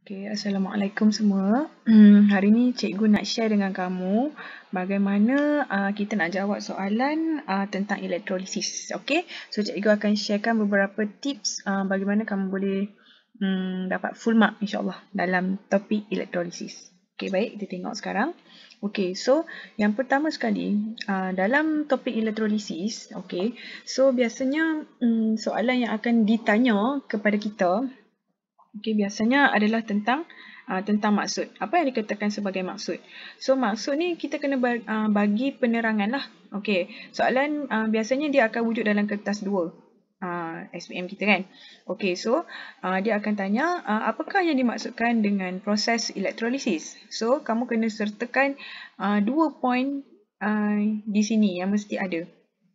Okay, Assalamualaikum semua. Hari ni cikgu nak share dengan kamu bagaimana kita nak jawab soalan tentang elektrolisis. Okay, so cikgu akan sharekan beberapa tips bagaimana kamu boleh dapat full mark insyaAllah dalam topik elektrolisis. Okay, baik, kita tengok sekarang. Okay, so yang pertama sekali dalam topik elektrolisis, okay, so biasanya soalan yang akan ditanya kepada kita biasanya adalah tentang maksud. Apa yang dikatakan sebagai maksud? So, maksud ni kita kena bagi penerangan lah. Okay, soalan biasanya dia akan wujud dalam kertas 2. SPM kita kan. Okay, so dia akan tanya apakah yang dimaksudkan dengan proses elektrolisis. So, kamu kena sertakan 2 poin di sini yang mesti ada.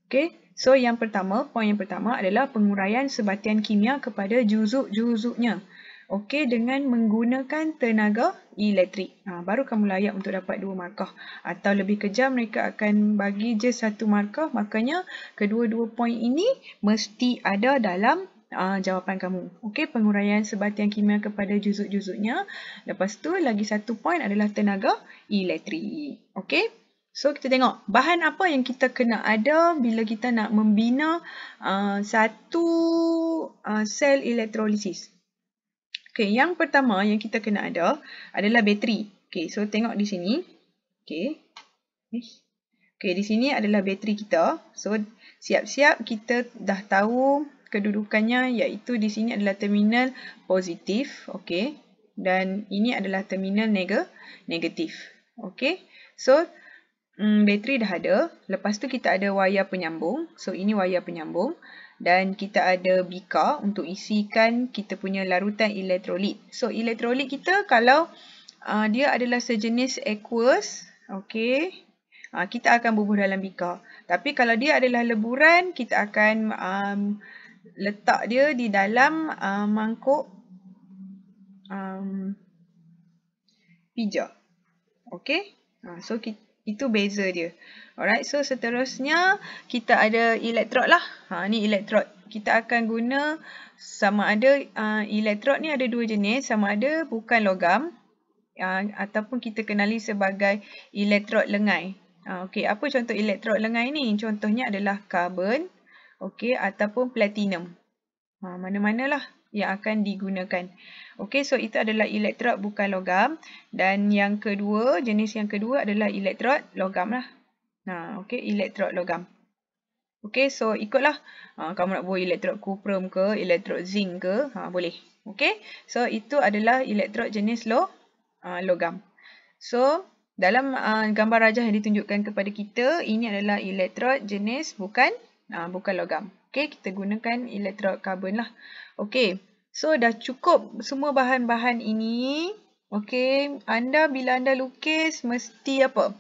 Okay, so poin yang pertama adalah penguraian sebatian kimia kepada juzuk-juzuknya. Okey, dengan menggunakan tenaga elektrik. Baru kamu layak untuk dapat 2 markah. Atau lebih kejam, mereka akan bagi je 1 markah. Makanya, kedua-dua poin ini mesti ada dalam jawapan kamu. Okey, penguraian sebatian kimia kepada juzuk-juzuknya. Lepas tu, lagi 1 poin adalah tenaga elektrik. Okey, so kita tengok bahan apa yang kita kena ada bila kita nak membina satu sel elektrolisis. Okay, yang pertama yang kita kena ada adalah bateri. Okay, so tengok di sini. Okay, di sini adalah bateri kita. So, siap-siap kita dah tahu kedudukannya, iaitu di sini adalah terminal positif. Okay, dan ini adalah terminal negatif. Okay, so bateri dah ada. Lepas tu kita ada wayar penyambung. So, ini wayar penyambung. Dan kita ada bika untuk isikan kita punya larutan elektrolit. So, elektrolit kita kalau dia adalah sejenis aqueous, okay, kita akan bubuh dalam bika. Tapi kalau dia adalah leburan, kita akan letak dia di dalam mangkuk pijak. Okay, so itu beza dia. Alright, so seterusnya kita ada elektrod lah. Ni elektrod. Kita akan guna sama ada elektrod ni ada 2 jenis. Sama ada bukan logam ataupun kita kenali sebagai elektrod lengai. Okay, apa contoh elektrod lengai ni? Contohnya adalah karbon, okay, ataupun platinum. Mana-manalah yang akan digunakan. Okay, so itu adalah elektrod bukan logam. Dan yang kedua, jenis yang kedua adalah elektrod logam lah. Okay, elektrod logam. Okay, so ikutlah. Kamu nak buat elektrod kuprum ke, elektrod zinc ke, boleh. Okay, so itu adalah elektrod jenis logam. So, dalam gambar rajah yang ditunjukkan kepada kita, ini adalah elektrod jenis bukan logam. Okay, kita gunakan elektrod karbon lah. Okay, so dah cukup semua bahan-bahan ini. Okay, bila anda lukis mesti apa?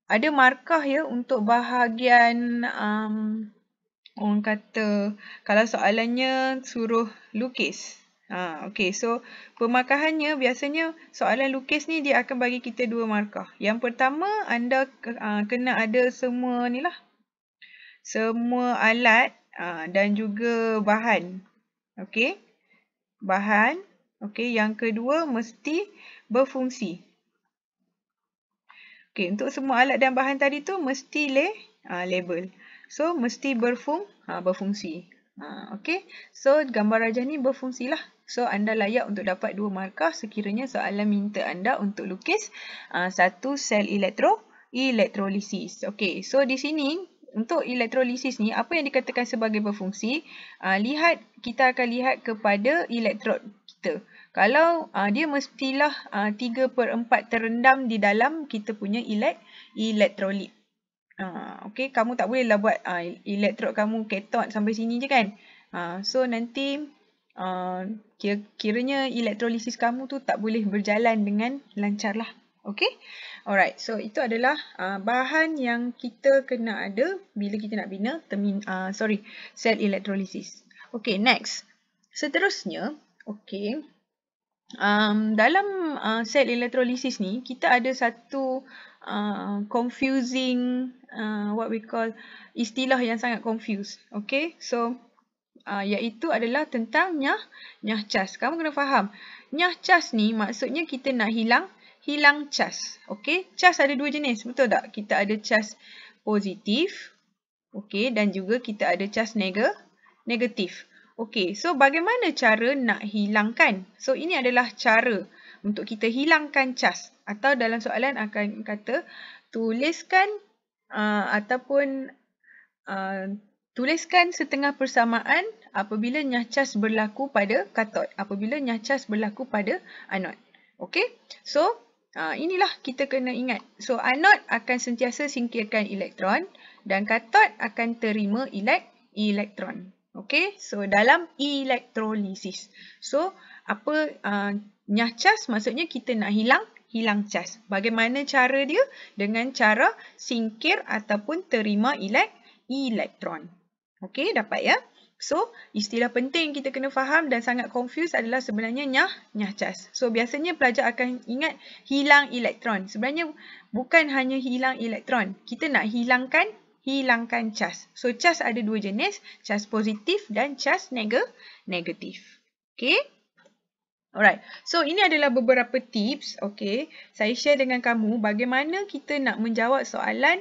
Ada markah ya untuk bahagian orang kata kalau soalannya suruh lukis. Okay, so pemarkahannya biasanya soalan lukis ni dia akan bagi kita 2 markah. Yang pertama, anda kena ada semua ni lah. Semua alat dan juga bahan. Okay, bahan. Okay, yang kedua mesti berfungsi. Okay, untuk semua alat dan bahan tadi tu mesti label. So, mesti berfungsi. Okay, so gambar rajah ni berfungsi lah. So, anda layak untuk dapat 2 markah sekiranya soalan minta anda untuk lukis satu sel elektrolisis. Okay, so di sini untuk elektrolisis ni, apa yang dikatakan sebagai berfungsi? Kita akan lihat kepada elektrod kita. Kalau dia mestilah 3/4 terendam di dalam kita punya elektrolit. Okay, kamu tak bolehlah buat elektrod kamu katot sampai sini je kan. So nanti kiranya elektrolisis kamu tu tak boleh berjalan dengan lancar lah. Okay, alright. So itu adalah bahan yang kita kena ada bila kita nak bina sel elektrolisis. Okay, next. Seterusnya, okay. Dalam sel elektrolisis ni, kita ada satu confusing what we call istilah yang sangat confuse. Okay, so iaitu adalah tentang nyah cas. Kamu kena faham. Nyah cas ni maksudnya kita nak hilang cas. Okey, cas ada dua jenis, betul tak? Kita ada cas positif, okey, dan juga kita ada cas negatif. Okey, so bagaimana cara nak hilangkan? So ini adalah cara untuk kita hilangkan cas. Atau dalam soalan akan kata tuliskan tuliskan setengah persamaan apabila nyah cas berlaku pada katod, apabila nyah cas berlaku pada anod. Okey, so inilah kita kena ingat. So anod akan sentiasa singkirkan elektron dan katod akan terima elektron. Okey, so dalam elektrolisis. So apa nyah cas maksudnya kita nak hilang cas. Bagaimana cara dia? Dengan cara singkir ataupun terima elektron. Okey, dapat ya? So, istilah penting kita kena faham dan sangat confuse adalah sebenarnya nyah cas. So, biasanya pelajar akan ingat hilang elektron. Sebenarnya bukan hanya hilang elektron. Kita nak hilangkan cas. So, cas ada dua jenis, cas positif dan cas negatif. Okey? Alright, so ini adalah beberapa tips, okay, saya share dengan kamu bagaimana kita nak menjawab soalan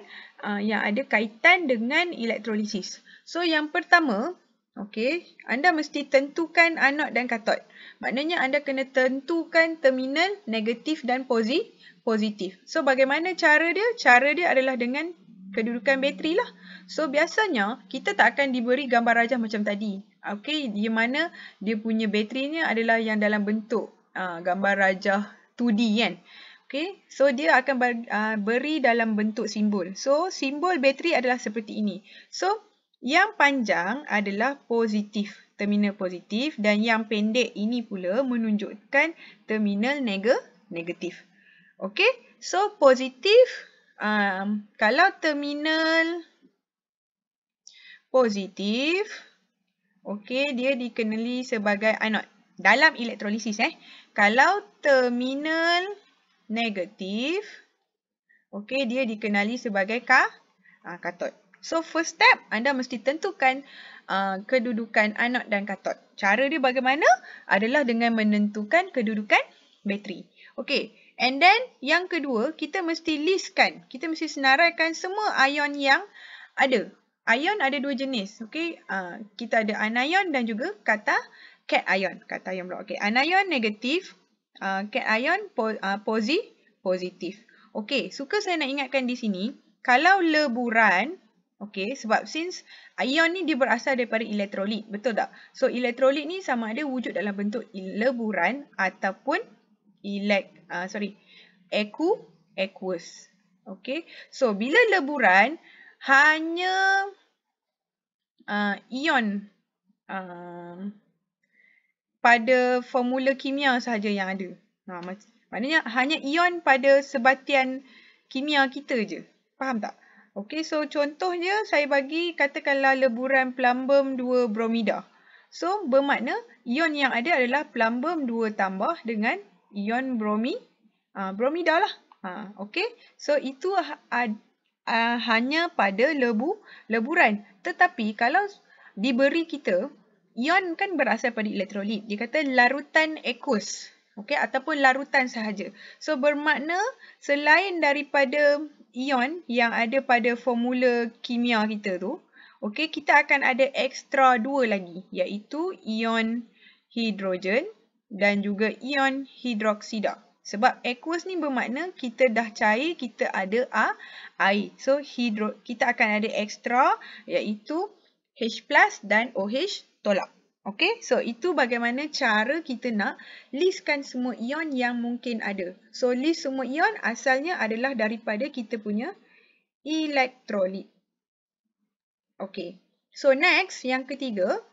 yang ada kaitan dengan elektrolisis. So yang pertama, okay, anda mesti tentukan anod dan katod. Maknanya anda kena tentukan terminal negatif dan positif. So bagaimana cara dia? Cara dia adalah dengan kedudukan bateri lah. So biasanya kita tak akan diberi gambar rajah macam tadi. Okey, di mana dia punya baterinya adalah yang dalam bentuk gambar rajah 2D kan. Okey, so dia akan beri dalam bentuk simbol. So simbol bateri adalah seperti ini. So yang panjang adalah positif, terminal positif, dan yang pendek ini pula menunjukkan terminal negatif. Okey, so positif, kalau terminal positif, okey, dia dikenali sebagai anod dalam elektrolisis. Kalau terminal negatif, okey, dia dikenali sebagai katod. So first step, anda mesti tentukan kedudukan anod dan katod. Cara dia bagaimana? Adalah dengan menentukan kedudukan bateri. Okey, and then yang kedua, kita mesti listkan. Kita mesti senaraikan semua ion yang ada. Ion ada dua jenis. Okey, kita ada anion dan juga cation pula. Okey, anion negatif, cation positif. Okey, suka saya nak ingatkan di sini, kalau leburan, okey, sebab since ion ni dia berasal daripada elektrolit, betul tak? So elektrolit ni sama ada wujud dalam bentuk leburan ataupun aqueous. Okey, so bila leburan hanya ion pada formula kimia sahaja yang ada. Maknanya hanya ion pada sebatian kimia kita je. Faham tak? Okey, so contohnya saya bagi katakanlah leburan plumbum 2 bromida. So bermakna ion yang ada adalah plumbum 2 tambah dengan ion bromida lah. Okey, so itu hanya pada leburan. Tetapi kalau diberi kita, ion kan berasal pada elektrolit. Dia kata larutan aqueous. Okey, ataupun larutan sahaja. So bermakna selain daripada ion yang ada pada formula kimia kita tu, okey, kita akan ada ekstra dua lagi, iaitu ion hidrogen dan juga ion hidroksida. Sebab aqueous ni bermakna kita dah cair, kita ada air. So kita akan ada ekstra, iaitu H+ dan OH tolak. Okey, so itu bagaimana cara kita nak listkan semua ion yang mungkin ada. So list semua ion asalnya adalah daripada kita punya elektrolit. Okey, so next, yang ketiga,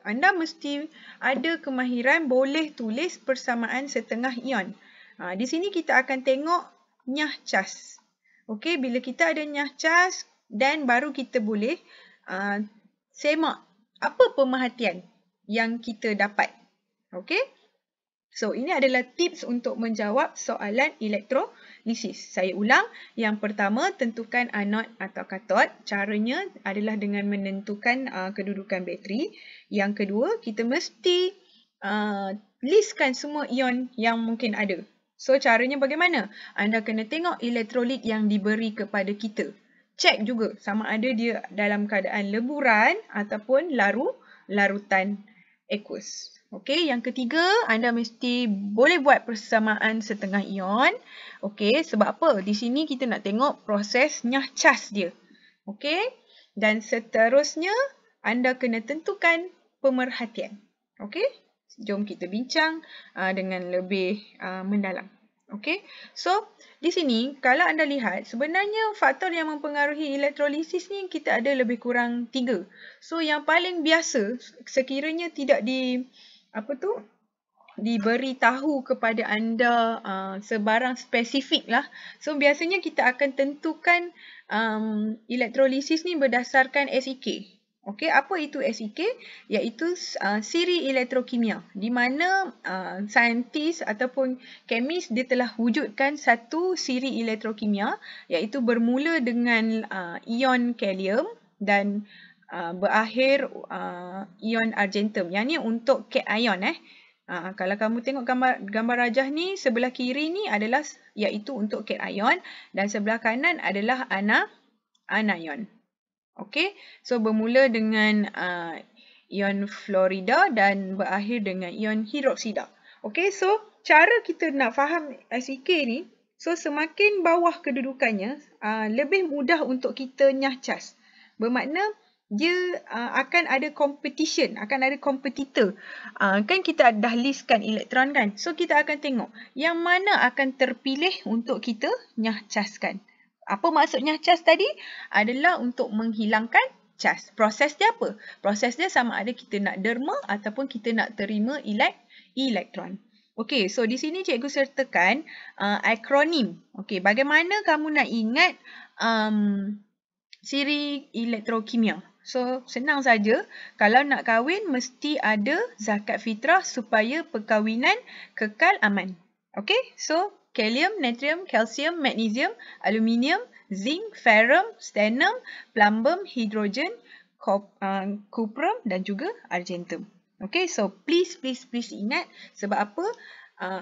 anda mesti ada kemahiran boleh tulis persamaan setengah ion. Di sini kita akan tengok nyah cas. Okey, bila kita ada nyah cas, dan baru kita boleh semak apa pemerhatian yang kita dapat. Okey, So, ini adalah tips untuk menjawab soalan elektrolisis. Saya ulang, yang pertama tentukan anod atau katot. Caranya adalah dengan menentukan kedudukan bateri. Yang kedua, kita mesti listkan semua ion yang mungkin ada. So, caranya bagaimana? Anda kena tengok elektrolit yang diberi kepada kita. Cek juga sama ada dia dalam keadaan leburan ataupun larutan aqueous. Okey, yang ketiga, anda mesti boleh buat persamaan setengah ion. Okey, sebab apa? Di sini kita nak tengok proses nyah cas dia. Okey, dan seterusnya anda kena tentukan pemerhatian. Okey, jom kita bincang dengan lebih mendalam. Okey, so di sini kalau anda lihat sebenarnya faktor yang mempengaruhi elektrolisis ni kita ada lebih kurang 3. So yang paling biasa sekiranya tidak diberitahu kepada anda sebarang spesifik lah. So biasanya kita akan tentukan elektrolisis ni berdasarkan SEK. Okey, apa itu SEK? Iaitu siri elektrokimia, di mana saintis ataupun kemis dia telah wujudkan satu siri elektrokimia iaitu bermula dengan ion kalium dan berakhir ion argentum. Yang ni untuk cation kalau kamu tengok gambar rajah ni, sebelah kiri ni adalah iaitu untuk cation dan sebelah kanan adalah anion. Okey, so bermula dengan ion fluorida dan berakhir dengan ion hidroksida. Okey, so cara kita nak faham SEK ni, so semakin bawah kedudukannya, lebih mudah untuk kita nyah cas. Bermakna dia akan ada competition, akan ada kompetitor. Kan kita dah listkan elektron kan, so kita akan tengok yang mana akan terpilih untuk kita nyah caskan. Apa maksudnya cas tadi? Adalah untuk menghilangkan cas. Proses dia apa? Proses dia sama ada kita nak derma ataupun kita nak terima elektron. Okey, so di sini cikgu sertakan akronim. Okey, bagaimana kamu nak ingat siri elektrokimia? So, senang saja. Kalau nak kahwin, mesti ada zakat fitrah supaya perkahwinan kekal aman. Okey, so kalium, natrium, kalsium, magnesium, aluminium, zinc, ferrum, stannum, plumbum, hidrogen, cuprum dan juga argentum. Okay, so please ingat sebab apa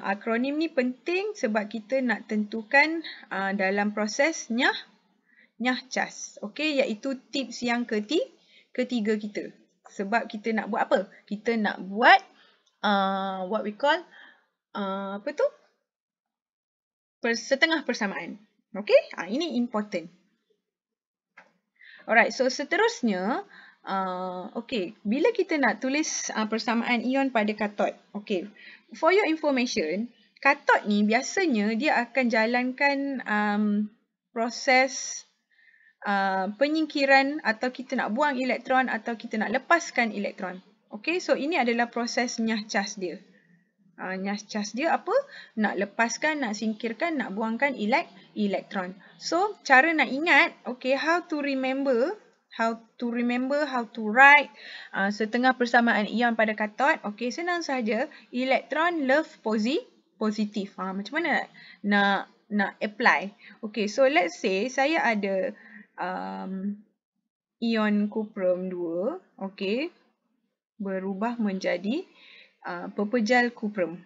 akronim ni penting sebab kita nak tentukan dalam proses nyah cas. Okay, iaitu tips yang ketiga kita. Sebab kita nak buat apa? Kita nak buat what we call setengah persamaan. Okey, ini important. Alright, so seterusnya, bila kita nak tulis persamaan ion pada katot. Okay, for your information, katot ni biasanya dia akan jalankan proses penyingkiran atau kita nak buang elektron atau kita nak lepaskan elektron. Okay, so ini adalah proses nyah cas dia. Nyah cas dia apa? Nak lepaskan, nak singkirkan, nak buangkan elektron. So, cara nak ingat, okay, how to remember, how to write setengah persamaan ion pada katot. Okay, senang saja. Elektron love positif. Macam mana nak apply? Okay, so let's say saya ada ion cuprum 2, okay, berubah menjadi pepejal cuprum.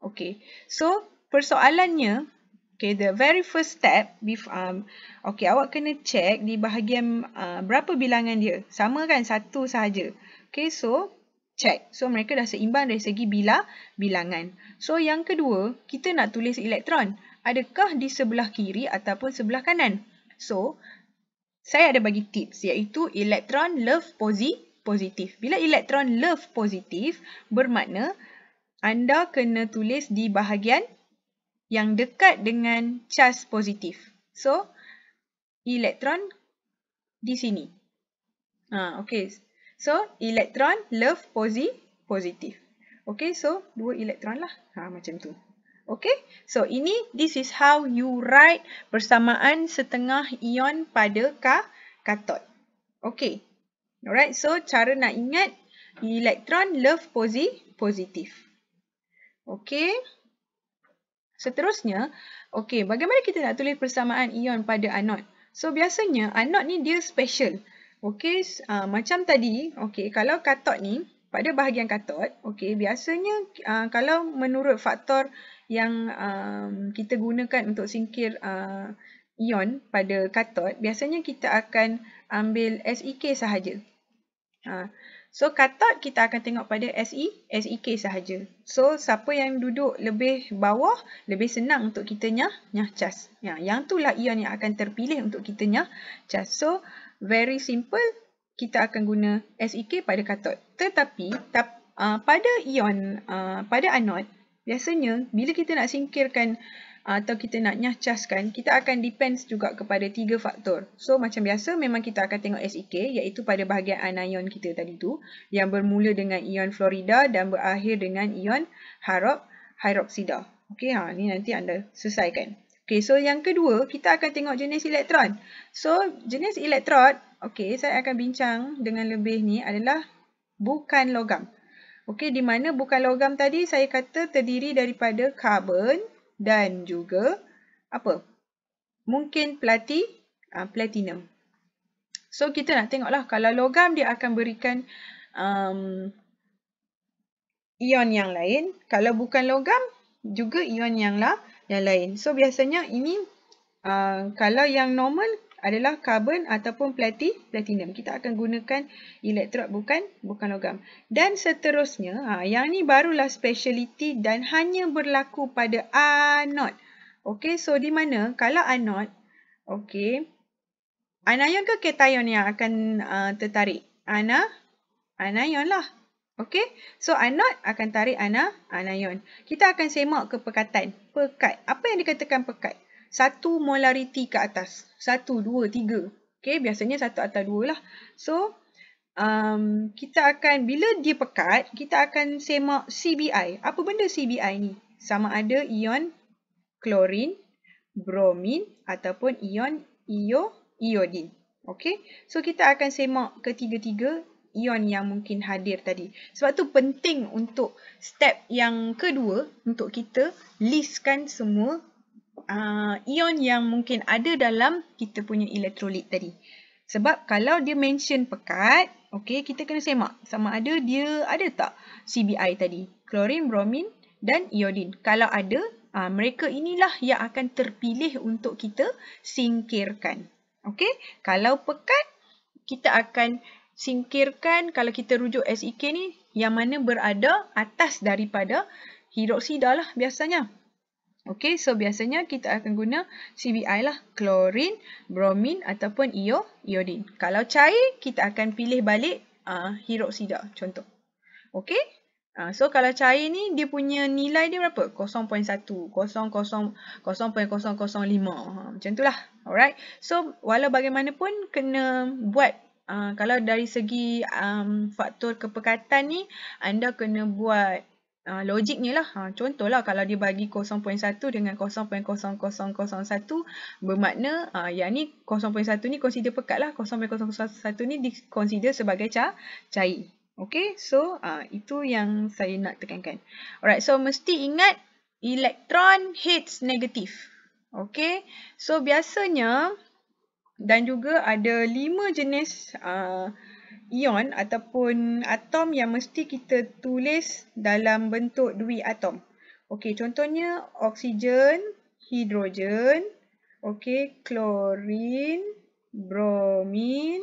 Okay, so persoalannya, okay, the very first step, okay, awak kena check di bahagian berapa bilangan dia. Sama kan? 1 sahaja. Okay, so check. So mereka dah seimbang dari segi bilangan. So yang kedua, kita nak tulis elektron. Adakah di sebelah kiri ataupun sebelah kanan? So, saya ada bagi tips iaitu elektron love positif. Bila elektron love positif, bermakna anda kena tulis di bahagian yang dekat dengan cas positif. So, elektron di sini. Okay. So, elektron love positif. Okay, so 2 elektron lah. Macam tu. Okay, so this is how you write persamaan setengah ion pada katot. Okay. Alright, so cara nak ingat elektron love positif. Okey. Seterusnya, okey, bagaimana kita nak tulis persamaan ion pada anod? So, biasanya anod ni dia special. Okey, macam tadi, okey, kalau katod ni, pada bahagian katod, okey, biasanya kalau menurut faktor yang kita gunakan untuk singkir ion pada katod, biasanya kita akan ambil SEK sahaja. So, katod kita akan tengok pada SEK sahaja. So, siapa yang duduk lebih bawah, lebih senang untuk kita nyah cas. Yang itulah ion yang akan terpilih untuk kita nyah cas. So, very simple, kita akan guna SEK pada katod. Tetapi, pada ion, pada anod, biasanya bila kita nak singkirkan atau kita nak nyah caskan, kita akan depends juga kepada 3 faktor. So, macam biasa, memang kita akan tengok SEK, iaitu pada bahagian anion kita tadi tu, yang bermula dengan ion fluorida dan berakhir dengan ion hydroksida. Okey, ni nanti anda selesaikan. Okey, so yang kedua, kita akan tengok jenis elektron. So, jenis elektron, okey, saya akan bincang dengan lebih ni adalah bukan logam. Okey, di mana bukan logam tadi saya kata terdiri daripada karbon dan juga apa? Mungkin platinum. So, kita nak tengoklah kalau logam dia akan berikan ion yang lain. Kalau bukan logam, juga ion yang lain. So, biasanya ini kalau yang normal adalah karbon ataupun platinum. Kita akan gunakan elektrod bukan logam. Dan seterusnya, yang ni barulah speciality dan hanya berlaku pada anod. Okey, so di mana kalau anod, okey, anion ke kation yang akan tertarik? Anion lah. Okey, so anod akan tarik anion. Kita akan semak ke pekatan. Pekat. Apa yang dikatakan pekat? 1 molariti ke atas. 1, 2, 3. Okey, biasanya 1 atau 2 lah. So, kita akan, bila dia pekat, kita akan semak CBI. Apa benda CBI ni? Sama ada ion klorin, bromin ataupun ion iodin. Okey, so kita akan semak ketiga-tiga ion yang mungkin hadir tadi. Sebab tu penting untuk step yang kedua, untuk kita listkan semua ion yang mungkin ada dalam kita punya elektrolit tadi. Sebab kalau dia mention pekat, okey, kita kena semak sama ada dia ada tak CBI tadi, klorin, bromin dan iodin. Kalau ada, mereka inilah yang akan terpilih untuk kita singkirkan. Okey, kalau pekat, kita akan singkirkan kalau kita rujuk SEK ni yang mana berada atas daripada hidroksida lah biasanya. Okey, so biasanya kita akan guna CBI lah, klorin, bromin ataupun iodin. Kalau cair, kita akan pilih balik hidroksida contoh. Okey, so kalau cair ni dia punya nilai dia berapa? 0.1, 0.005. Macam tu lah. Alright, so walau bagaimanapun kena buat kalau dari segi faktor kepekatan ni, anda kena buat logiknya lah. Contohlah kalau dia bagi 0.1 dengan 0.0001, bermakna yang ni 0.1 ni consider pekat lah, 0.01 ni dikonsider sebagai cair. Okay, so itu yang saya nak tekankan. Alright, so mesti ingat elektron hits negatif. Okay, so biasanya dan juga ada 5 jenis ion ataupun atom yang mesti kita tulis dalam bentuk dui atom. Okey, contohnya oksigen, hidrogen, okey, klorin, bromin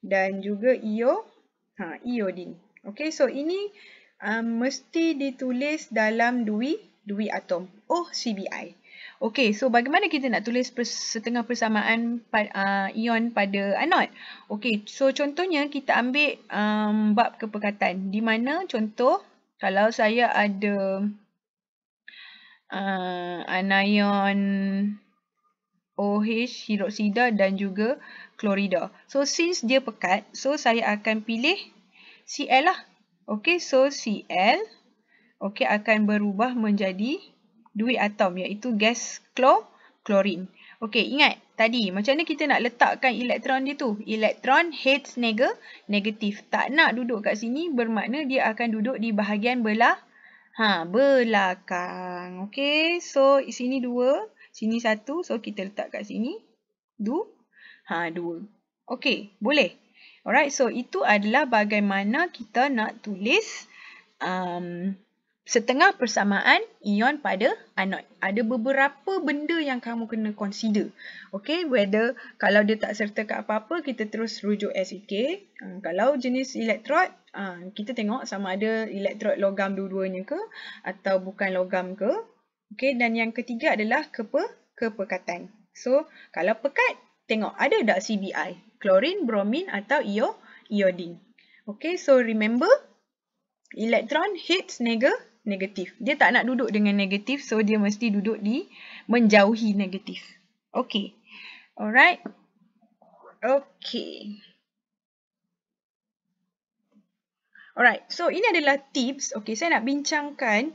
dan juga iodin. Okey, so ini mesti ditulis dalam dui atom. Oh, CBI. Okey, so bagaimana kita nak tulis setengah persamaan ion pada anod? Okey, so contohnya kita ambil bab kepekatan. Di mana contoh, kalau saya ada anion OH, hidroksida dan juga klorida. So, since dia pekat, so saya akan pilih Cl lah. Okey, so Cl akan berubah menjadi dui atom, iaitu gas klorin. Okey, ingat tadi macam mana kita nak letakkan elektron dia tu? Elektron hits negatif. Tak nak duduk kat sini bermakna dia akan duduk di bahagian Belakang. Okay, so sini 2, sini 1. So kita letak kat sini 2. 2. Okay, boleh. Alright, so itu adalah bagaimana kita nak tulis setengah persamaan ion pada anod. Ada beberapa benda yang kamu kena consider. Okay, whether kalau dia tak serta kat apa-apa, kita terus rujuk SEK. Kalau jenis elektrod, kita tengok sama ada elektrod logam dua-duanya ke atau bukan logam ke. Okay, dan yang ketiga adalah kepekatan. So, kalau pekat, tengok ada tak CBI, klorin, bromin atau iodine. Okay, so remember, elektron hits negatif. Dia tak nak duduk dengan negatif, so dia mesti duduk di menjauhi negatif. Okay. Alright. Okay. Alright, so ini adalah tips. Okay, saya nak bincangkan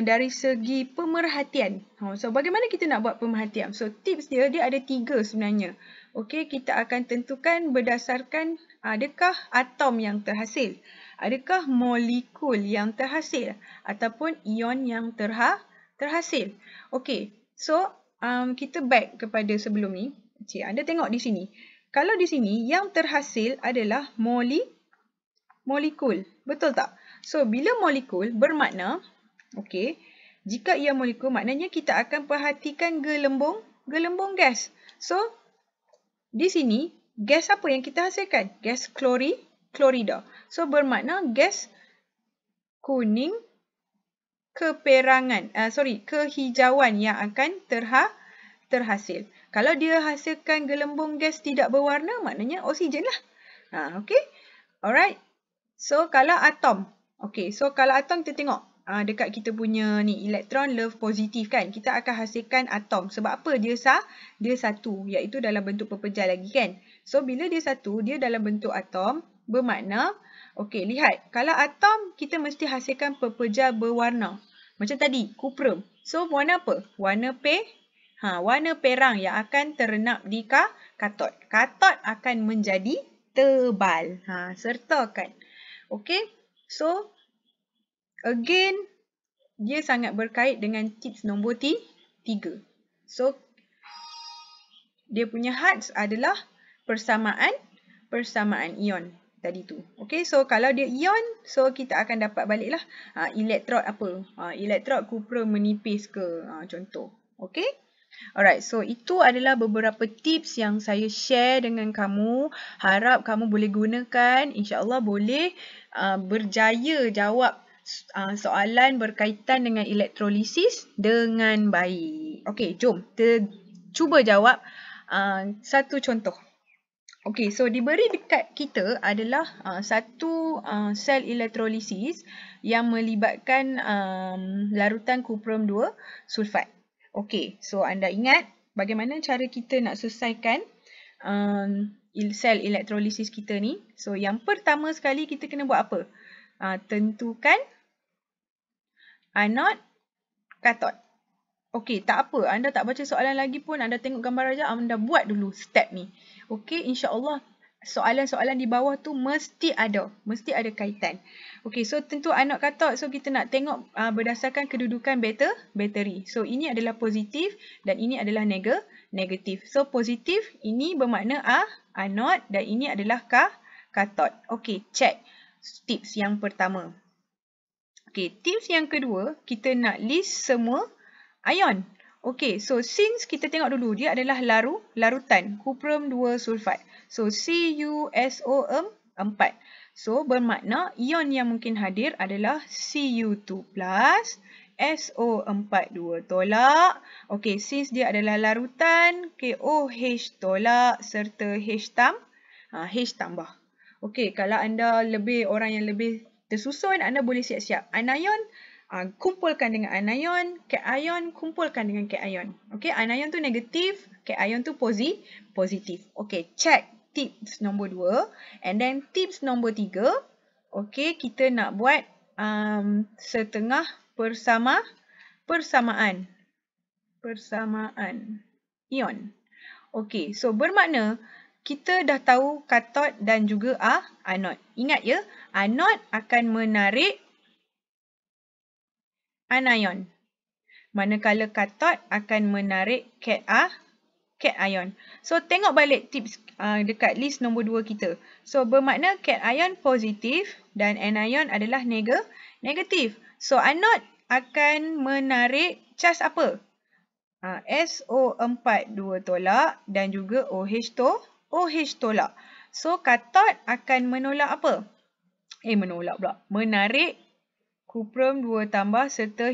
dari segi pemerhatian. So, bagaimana kita nak buat pemerhatian? So, tips dia ada 3 sebenarnya. Okay, kita akan tentukan berdasarkan adakah atom yang terhasil, adakah molekul yang terhasil, ataupun ion yang terhasil. Okay, so kita back kepada sebelum ni. Cik, anda tengok di sini. Kalau di sini, yang terhasil adalah molekul. Betul tak? So, bila molekul bermakna, okay, jika ia molekul, maknanya kita akan perhatikan gelembung gas. So, di sini, gas apa yang kita hasilkan? Gas klorida. So, bermakna gas kuning kehijauan yang akan terhasil. Kalau dia hasilkan gelembung gas tidak berwarna, maknanya oksigen lah. Okay. Alright. So, kalau atom. Okay, so kalau atom kita tengok dekat kita punya ni elektron love positif kan. Kita akan hasilkan atom. Sebab apa? Dia satu, iaitu dalam bentuk pepejal lagi kan. So, bila dia satu, dia dalam bentuk atom, bermakna, okay, lihat. Kalau atom, kita mesti hasilkan pepejal berwarna. Macam tadi, kuprum. So, warna apa? Warna perang yang akan terenap di katod. Katod akan menjadi tebal. Sertakan. Okay, so again, dia sangat berkait dengan tips nombor 3. So, dia punya hearts adalah persamaan ion tadi tu. Okay, so kalau dia ion, so kita akan dapat baliklah elektrod apa. Elektrod kuprum menipis ke, contoh. Okay. Alright, so itu adalah beberapa tips yang saya share dengan kamu. Harap kamu boleh gunakan. InsyaAllah boleh berjaya jawab soalan berkaitan dengan elektrolisis dengan baik. Okey, jom kita cuba jawab satu contoh. Okey, so diberi dekat kita adalah satu sel elektrolisis yang melibatkan larutan kuprum 2 sulfat. Okey, so anda ingat bagaimana cara kita nak selesaikan sel elektrolisis kita ni? So, yang pertama sekali kita kena buat apa? Tentukan anod, katod. Okey, tak apa. Anda tak baca soalan lagi pun, anda tengok gambar aja, anda buat dulu step ni. Okey, insya-Allah soalan-soalan di bawah tu mesti ada kaitan. Okey, so tentu anod katod. So kita nak tengok berdasarkan kedudukan bateri. So ini adalah positif dan ini adalah negatif. So positif ini bermakna anod dan ini adalah katod. Okey, check tips yang pertama. Okey, tips yang kedua, kita nak list semua ion. Okey, so since kita tengok dulu dia adalah larutan kuprum 2 sulfat. So CuSO4. So bermakna ion yang mungkin hadir adalah Cu2+, SO4 2 tolak. Okey, since dia adalah larutan, OH tolak serta H tambah. Okey, kalau anda orang yang lebih tersusun, anda boleh siap-siap. Anion kumpulkan dengan anion, cation kumpulkan dengan cation. Okey, anion tu negatif, cation tu positif. Okey, check tips nombor 2 and then tips nombor 3. Okey, kita nak buat setengah persamaan ion. Okey, so bermakna kita dah tahu katod dan juga anod. Ingat ya, anod akan menarik anion. Manakala katot akan menarik cation. So, tengok balik tips dekat list nombor 2 kita. So, bermakna cation positif dan anion adalah negatif. So, anode akan menarik cas apa? SO4 2 tolak dan juga OH tolak. So, katot akan menolak apa? Menolak pula. Menarik kuprum 2 tambah serta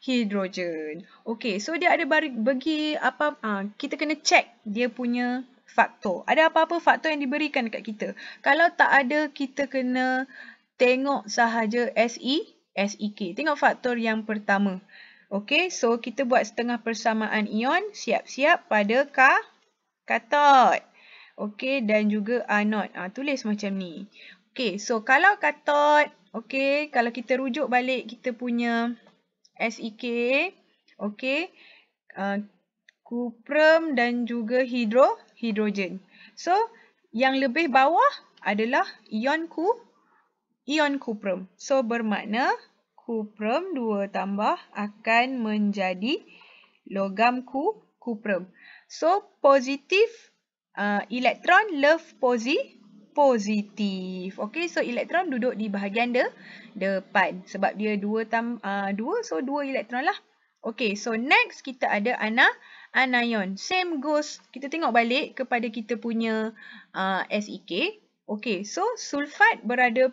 hidrogen. Okey, so dia ada bagi apa? Kita kena check dia punya faktor. Ada apa-apa faktor yang diberikan dekat kita. Kalau tak ada, kita kena tengok sahaja SEK. Tengok faktor yang pertama. Okey, so kita buat setengah persamaan ion, siap-siap pada katot. Okey, dan juga anod. Tulis macam ni. Okey, so kalau katot, okey, kalau kita rujuk balik kita punya SEK, okey, kuprum dan juga hidrogen. So, yang lebih bawah adalah ion kuprum. So, bermakna kuprum 2 tambah akan menjadi logam kuprum. So, positif elektron love positif. Okey, so elektron duduk di bahagian depan. Sebab dia 2, so 2 elektron lah. Okey, so next kita ada anion. Same goes, kita tengok balik kepada kita punya SEK. Okey, so sulfat berada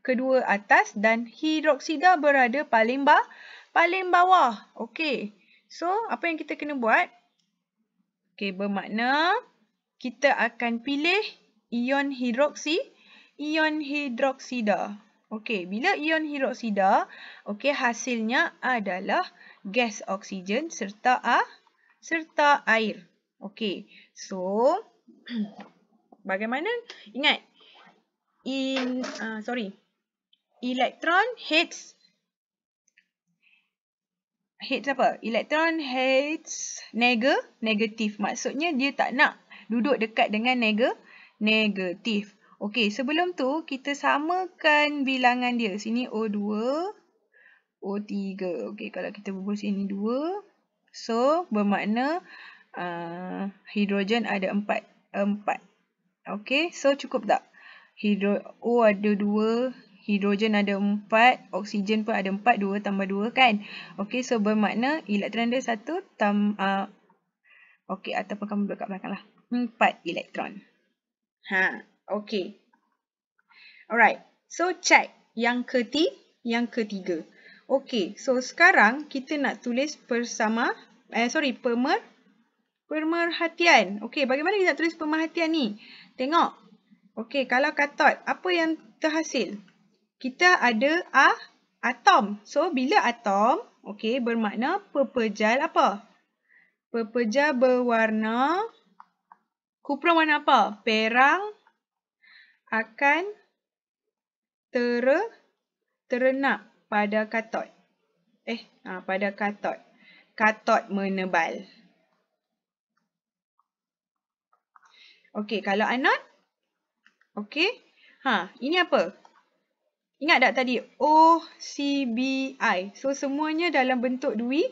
kedua atas dan hidroksida berada paling bawah. Okey. So, apa yang kita kena buat? Okey, bermakna kita akan pilih ion hidroksida. Okey, bila ion hidroksida, okey, hasilnya adalah gas oksigen serta air. Okey. So, bagaimana? Ingat, elektron heads apa? Elektron heads negatif. Maksudnya dia tak nak duduk dekat dengan negatif. Okey, sebelum tu kita samakan bilangan dia. Sini O2, O3. Okey, kalau kita bubuh sini 2. So, bermakna hidrogen ada 4. Okey, so cukup tak? O ada 2, hidrogen ada 4, oksigen pun ada 4, 2 tambah 2 kan? Okey, so bermakna elektron dia 1 okey, ataupun kamu duduk kat belakang lah. 4 elektron. Okey. Alright, so check yang ketiga. Okey, so sekarang kita nak tulis pemerhatian. Okey, bagaimana kita nak tulis pemerhatian ni? Tengok. Okey, kalau katot, apa yang terhasil? Kita ada atom. So, bila atom, okey, bermakna pepejal apa? Pepejal berwarna kuprum warna apa? Perang akan terenak pada katot. Pada katot. Katot menebal. Okey, kalau anod? Okey. Ini apa? Ingat tak tadi? OCBI. So, semuanya dalam bentuk dui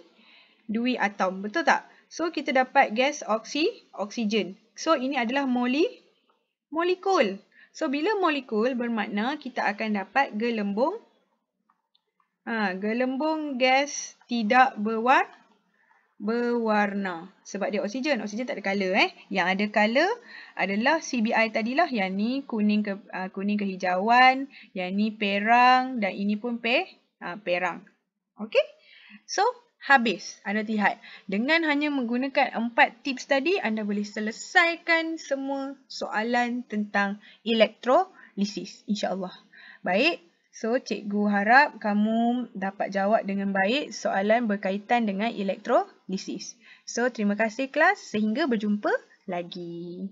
atom. Betul tak? So, kita dapat gas oksigen. So, ini adalah molekul. So, bila molekul bermakna kita akan dapat gelembung. Gelembung gas tidak berwarna. Sebab dia oksigen. Oksigen tak ada colour. Yang ada colour adalah CBI tadilah. Yang ni kuning kehijauan. Yang ni perang. Dan ini pun perang. Okey? So, habis. Anda lihat. Dengan hanya menggunakan 4 tips tadi, anda boleh selesaikan semua soalan tentang elektrolisis. InsyaAllah. Baik. So, cikgu harap kamu dapat jawab dengan baik soalan berkaitan dengan elektrolisis. So, terima kasih kelas. Sehingga berjumpa lagi.